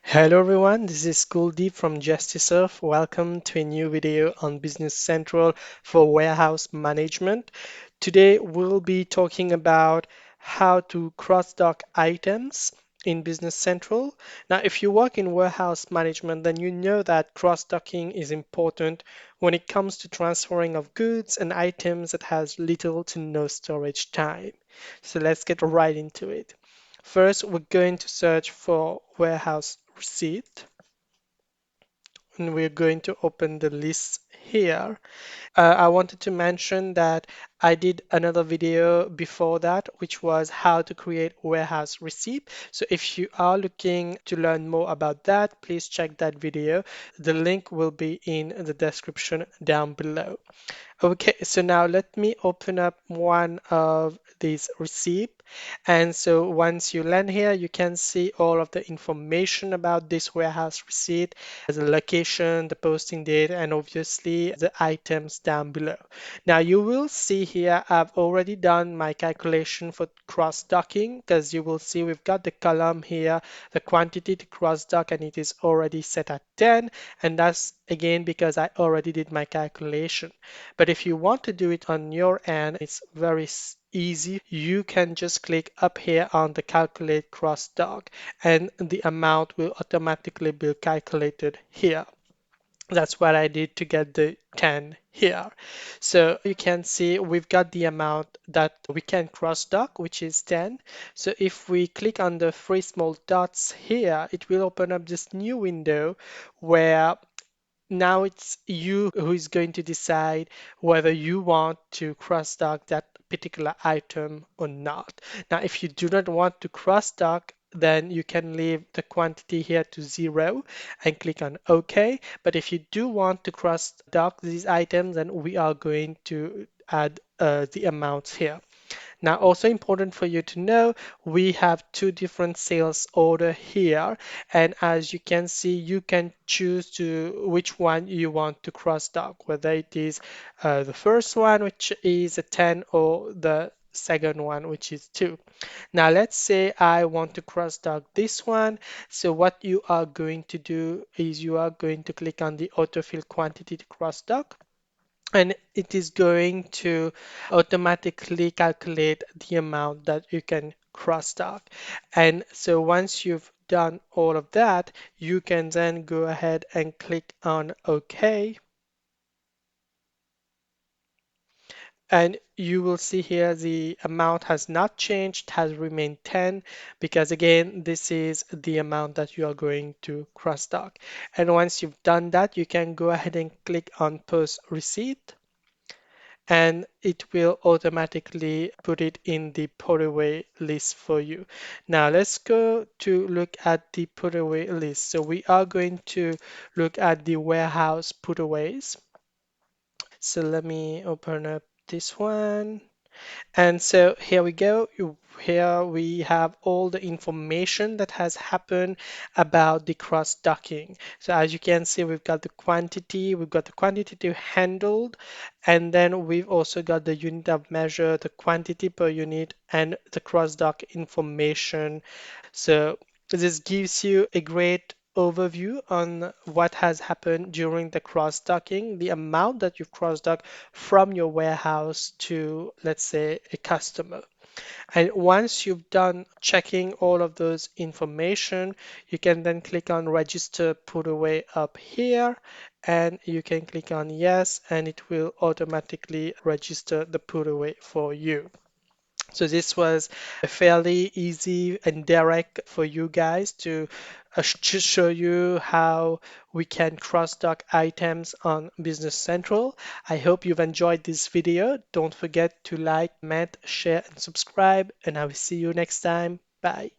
Hello everyone, this is Kuldeep from JusticeSurf. Welcome to a new video on Business Central for warehouse management. Today we'll be talking about how to cross-dock items in Business Central. Now, if you work in warehouse management, then you know that cross-docking is important when it comes to transferring of goods and items that has little to no storage time. So let's get right into it. First, we're going to search for warehouse receipt, and we're going to open the list here. I wanted to mention that I did another video before that, which was how to create warehouse receipt. So if you are looking to learn more about that, please check that video. The link will be in the description down below. Okay, so now let me open up one of these receipts. And so once you land here, you can see all of the information about this warehouse receipt, the location, the posting date, and obviously the items down below. Now you will see here, I've already done my calculation for cross-docking because you will see we've got the column here, the quantity to cross-dock, and it is already set at 10. And that's again because I already did my calculation. But if you want to do it on your end, it's very easy. You can just click up here on the calculate cross-dock and the amount will automatically be calculated here. That's what I did to get the 10 here. So you can see we've got the amount that we can cross-dock, which is 10. So if we click on the three small dots here, it will open up this new window where now it's you who is going to decide whether you want to cross-dock that particular item or not. Now, if you do not want to cross-dock, then you can leave the quantity here to 0 and click on OK. But if you do want to cross-dock these items, then we are going to add the amounts here. Now, also important for you to know, we have two different sales order here. And as you can see, you can choose to which one you want to cross dock, whether it is the first one, which is a 10, or the second one, which is 2. Now, let's say I want to cross dock this one. So what you are going to do is you are going to click on the autofill quantity to cross dock, and it is going to automatically calculate the amount that you can cross-dock. And so once you've done all of that, you can then go ahead and click on OK. And you will see here the amount has not changed, has remained 10, because again, this is the amount that you are going to cross-dock. And once you've done that, you can go ahead and click on Post Receipt, and it will automatically put it in the put away list for you. Now let's go to look at the put away list. So we are going to look at the warehouse put aways. So let me open up this one. And so here we go. Here we have all the information that has happened about the cross-docking. So as you can see, we've got the quantity handled, and then we've also got the unit of measure, the quantity per unit, and the cross-dock information. So this gives you a great overview on what has happened during the cross-docking, the amount that you've cross-docked from your warehouse to, let's say, a customer. And once you've done checking all of those information, you can then click on register put away up here, and you can click on yes, and it will automatically register the put away for you. So this was fairly easy and direct for you guys to just show you how we can cross-dock items on Business Central. I hope you've enjoyed this video. Don't forget to like, comment, share, and subscribe, and I will see you next time. Bye.